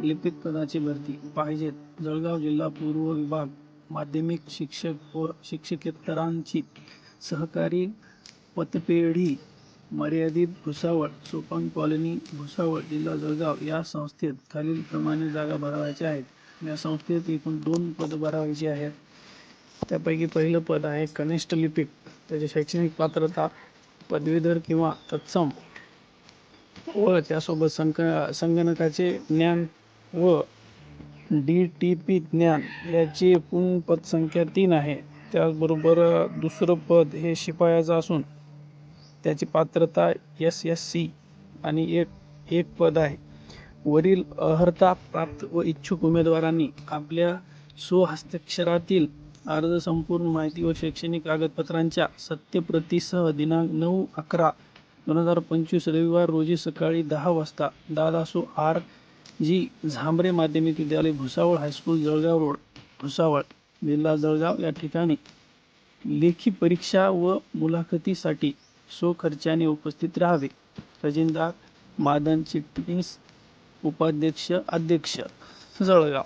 लिपिक पदाची भरती पाहिजेत. जळगाव जिल्हा पूर्व विभाग माध्यमिक शिक्षक व शिक्षकेतरांची सहकारी पतपेढी मर्यादित भुसावळ सोपान कॉलनी भुसावळ जिल्हा जळगाव या संस्थेत खालीलप्रमाणे जागा भरावयाच्या आहेत. या संस्थेत एकूण 2 पद भरावयाची आहेत. त्यापैकी पहिलं पद आहे कनिष्ठ लिपिक. त्याची शैक्षणिक पात्रता पदवीधर किंवा तत्सम व त्यासोबत संगणकाचे ज्ञान व DTP ज्ञान याची एकूण पदसंख्या 3 आहे. त्याचबरोबर दुसरं पद हे शिपायाचं असून त्याची पात्रता SSC आणि एक पद आहे. वरील अर्हता प्राप्त व इच्छुक उमेदवारांनी आपल्या स्वहस्ताक्षरातील अर्ज संपूर्ण माहिती व शैक्षणिक कागदपत्रांच्या सत्यप्रतीसह दिनांक 9/11/2025 रविवार रोजी सकाळी 10 वाजता दादासो R.G. झांबरे माध्यमिक विद्यालय भुसावळ हायस्कूल जळगाव रोड भुसावळ जिल्हा जळगाव या ठिकाणी लेखी परीक्षा व मुलाखतीसाठी स्वखर्चाने उपस्थित राहावे. खजिनदार मादन चिटणीस उपाध्यक्ष अध्यक्ष जळगाव.